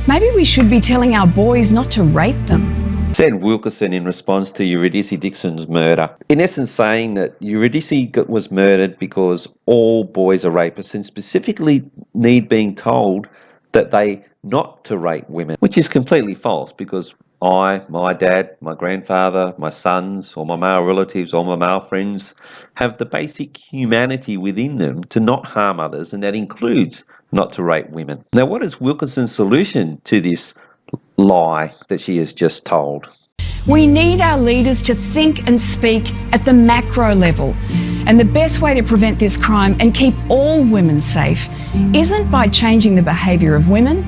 Maybe we should be telling our boys not to rape them. Said Wilkinson in response to Eurydice Dixon's murder. In essence saying that Eurydice was murdered because all boys are rapists and specifically need being told that they not to rape women, which is completely false because my dad, my grandfather, my sons, or my male relatives, or my male friends have the basic humanity within them to not harm others, and that includes not to rape women. Now, what is Wilkinson's solution to this lie that she has just told? We need our leaders to think and speak at the macro level. And the best way to prevent this crime and keep all women safe isn't by changing the behaviour of women,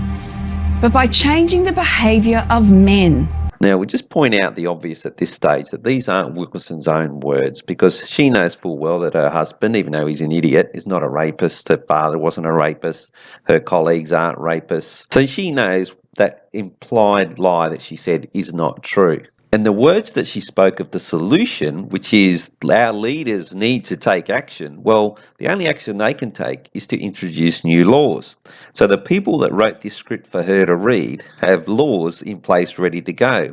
but by changing the behaviour of men. Now, we just point out the obvious at this stage, that these aren't Wilkinson's own words, because she knows full well that her husband, even though he's an idiot, is not a rapist. Her father wasn't a rapist. Her colleagues aren't rapists. So she knows that implied lie that she said is not true. And the words that she spoke of the solution, which is our leaders need to take action, well, the only action they can take is to introduce new laws. So the people that wrote this script for her to read have laws in place ready to go.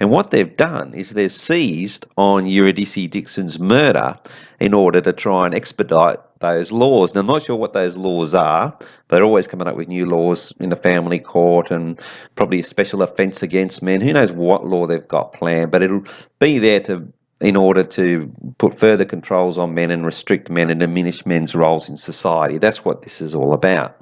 And what they've done is they've seized on Eurydice Dixon's murder in order to try and expedite those laws. Now, I'm not sure what those laws are, but they're always coming up with new laws in the family court and probably a special offence against men. Who knows what law they've got planned, but it'll be there in order to put further controls on men and restrict men and diminish men's roles in society. That's what this is all about.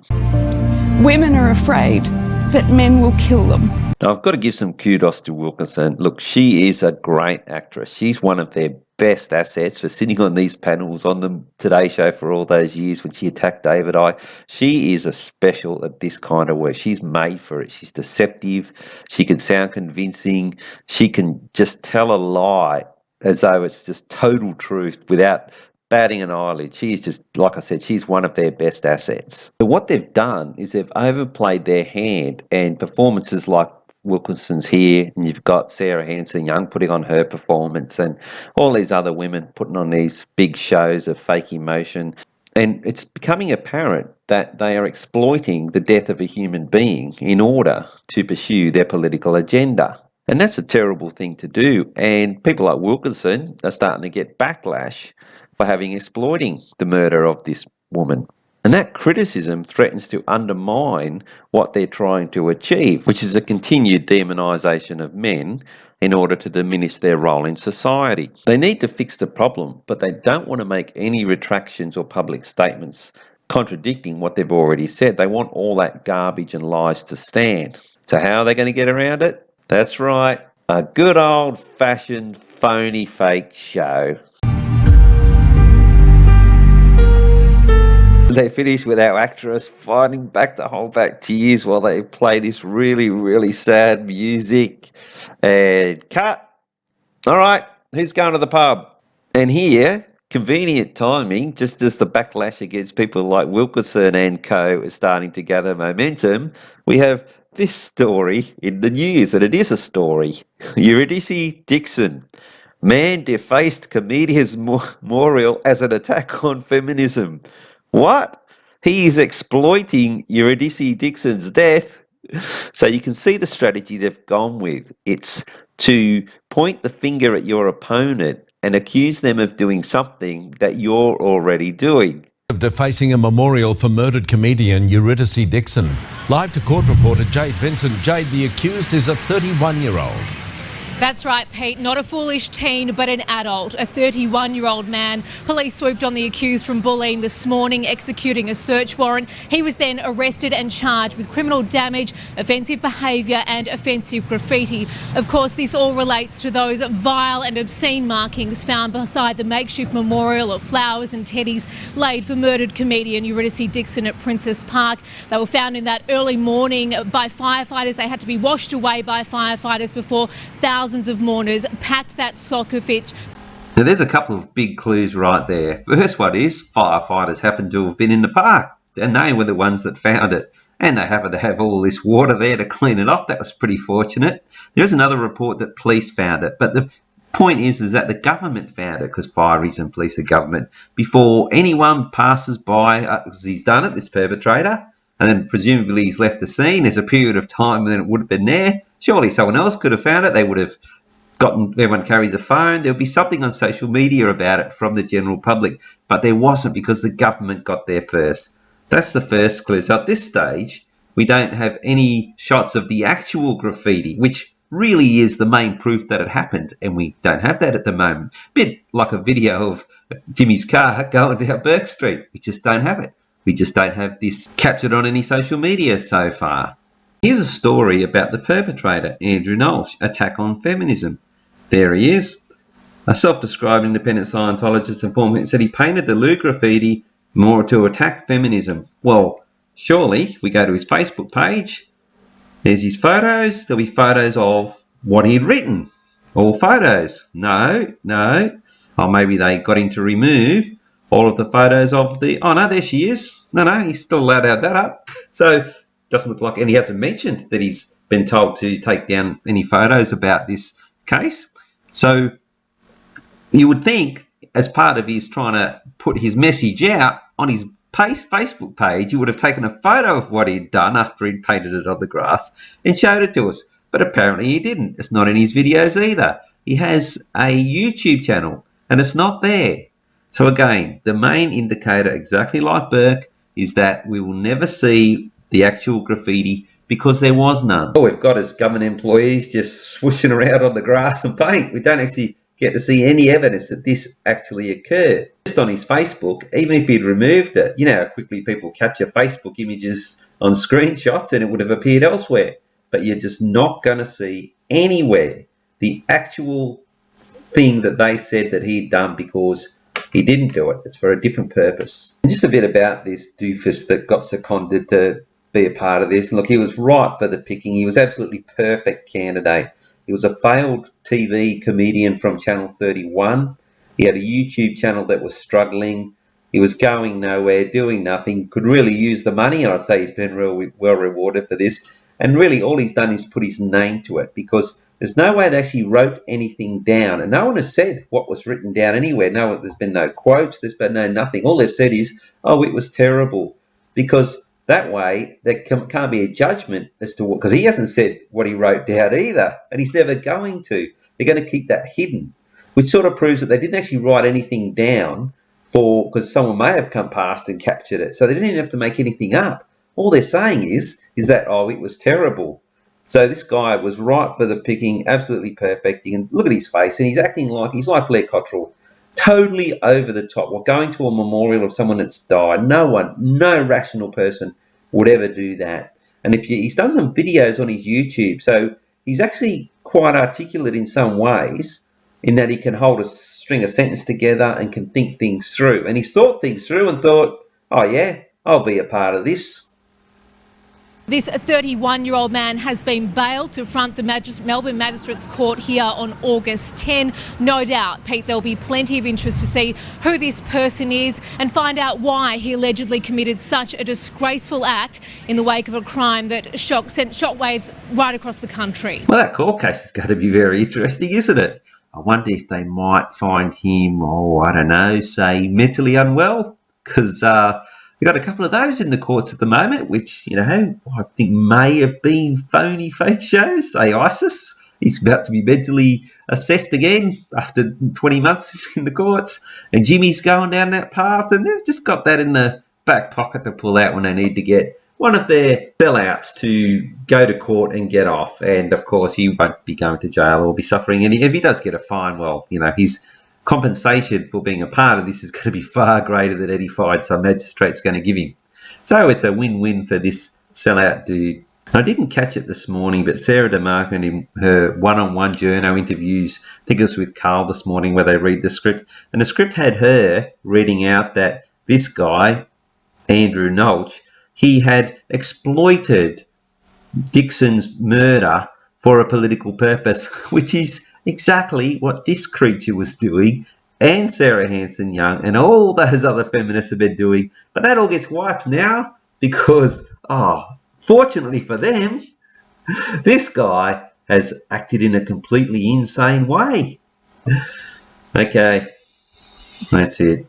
Women are afraid that men will kill them. Now, I've got to give some kudos to Wilkinson. Look, she is a great actress. She's one of their best assets for sitting on these panels on the Today Show for all those years when she attacked David Icke. She is a special at this kind of work. She's made for it. She's deceptive. She can sound convincing. She can just tell a lie as though it's just total truth without batting an eyelid. She's just, like I said, she's one of their best assets. But what they've done is they've overplayed their hand, and performances like Wilkinson's here, and you've got Sarah Hanson-Young putting on her performance, and all these other women putting on these big shows of fake emotion. And it's becoming apparent that they are exploiting the death of a human being in order to pursue their political agenda. And that's a terrible thing to do. And people like Wilkinson are starting to get backlash for exploiting the murder of this woman. And that criticism threatens to undermine what they're trying to achieve, which is a continued demonisation of men in order to diminish their role in society. They need to fix the problem, but they don't want to make any retractions or public statements contradicting what they've already said. They want all that garbage and lies to stand. So how are they going to get around it? That's right, a good old-fashioned phony fake show. They finish with our actress fighting back to hold back tears while they play this really, really sad music. And cut. All right, who's going to the pub? And here, convenient timing, just as the backlash against people like Wilkinson and co is starting to gather momentum, we have this story in the news, and it is a story. Eurydice Dixon. Man defaced comedian's memorial as an attack on feminism. What? He is exploiting Eurydice Dixon's death. So you can see the strategy they've gone with. It's to point the finger at your opponent and accuse them of doing something that you're already doing. Of defacing a memorial for murdered comedian Eurydice Dixon. Live to court reporter Jade Vincent. Jade, the accused is a 31-year-old. That's right, Pete. Not a foolish teen, but an adult, a 31-year-old man. Police swooped on the accused from Bulleen this morning, executing a search warrant. He was then arrested and charged with criminal damage, offensive behaviour and offensive graffiti. Of course, this all relates to those vile and obscene markings found beside the makeshift memorial of flowers and teddies laid for murdered comedian Eurydice Dixon at Princess Park. They were found in that early morning by firefighters. They had to be washed away by firefighters before thousands of mourners packed that soccer pitch. Now, there's a couple of big clues right there. First one is firefighters happen to have been in the park, and they were the ones that found it. And they happen to have all this water there to clean it off. That was pretty fortunate. There's another report that police found it, but the point is that the government found it, because fireys and police are government, before anyone passes by, as he's done it, this perpetrator. and then presumably he's left the scene. There's a period of time when it would have been there. Surely someone else could have found it. They would have gotten, everyone carries a phone. There'll be something on social media about it from the general public, but there wasn't because the government got there first. That's the first clue. So at this stage, we don't have any shots of the actual graffiti, which really is the main proof that it happened, and we don't have that at the moment. Bit like a video of Jimmy's car going down Burke Street. We just don't have it. We just don't have this captured on any social media so far. Here's a story about the perpetrator, Andrew Knowles, attack on feminism. There he is. A self-described independent Scientologist informant said he painted the Lou graffiti more to attack feminism. Well, surely we go to his Facebook page. There's his photos. There'll be photos of what he'd written. All photos. No. Oh, maybe they got him to remove all of the photos of the... Oh, no, there she is. No, he's still allowed to have that up. So, doesn't look like... And he hasn't mentioned that he's been told to take down any photos about this case. So, you would think, as part of his trying to put his message out on his Facebook page, he would have taken a photo of what he'd done after he'd painted it on the grass and showed it to us. But apparently he didn't. It's not in his videos either. He has a YouTube channel and it's not there. So again, the main indicator, exactly like Burke, is that we will never see the actual graffiti because there was none. All we've got is government employees just swishing around on the grass and paint. We don't actually get to see any evidence that this actually occurred. Just on his Facebook, even if he'd removed it, you know how quickly people capture Facebook images on screenshots and it would have appeared elsewhere. But you're just not going to see anywhere the actual thing that they said that he'd done because he didn't do it. It's for a different purpose. And just a bit about this doofus that got seconded to be a part of this. Look, he was right for the picking. He was absolutely perfect candidate. He was a failed TV comedian from Channel 31. He had a YouTube channel that was struggling. He was going nowhere, doing nothing, could really use the money, and I'd say he's been real well rewarded for this. And really all he's done is put his name to it because there's no way they actually wrote anything down. And no one has said what was written down anywhere. No, there's been no quotes, there's been no nothing. All they've said is, oh, it was terrible. Because that way there can't be a judgment as to what, because he hasn't said what he wrote down either, and he's never going to. They're going to keep that hidden, which sort of proves that they didn't actually write anything down because someone may have come past and captured it. So they didn't even have to make anything up. All they're saying is that, oh, it was terrible. So this guy was right for the picking, absolutely perfect. You can look at his face, and he's acting like, he's like Blair Cottrell, totally over the top. Well, going to a memorial of someone that's died, no rational person would ever do that. And he's done some videos on his YouTube, so he's actually quite articulate in some ways, in that he can hold a string of sentences together and can think things through. And he's thought things through and thought, oh yeah, I'll be a part of this. This 31-year-old man has been bailed to front the Melbourne Magistrates Court here on August 10. No doubt, Pete, there'll be plenty of interest to see who this person is and find out why he allegedly committed such a disgraceful act in the wake of a crime that sent shockwaves right across the country. Well, that court case is going to be very interesting, isn't it? I wonder if they might find him, I don't know, say mentally unwell, because we've got a couple of those in the courts at the moment, which, I think may have been phony fake shows. Say ISIS, he's about to be mentally assessed again after 20 months in the courts, and Jimmy's going down that path, and they've just got that in the back pocket to pull out when they need to get one of their sellouts to go to court and get off. And of course, he won't be going to jail or be suffering any. If he does get a fine, well, his compensation for being a part of this is going to be far greater than any fine some magistrate's going to give him. So it's a win-win for this sellout dude. I didn't catch it this morning, but Sarah DeMarco in her one-on-one journo interviews, I think it was with Carl this morning, where they read the script, and the script had her reading out that this guy, Andrew Knowles, he had exploited Dixon's murder for a political purpose, which is exactly what this creature was doing, and Sarah Hanson-Young and all those other feminists have been doing. But that all gets wiped now because, fortunately for them, this guy has acted in a completely insane way. Okay, that's it.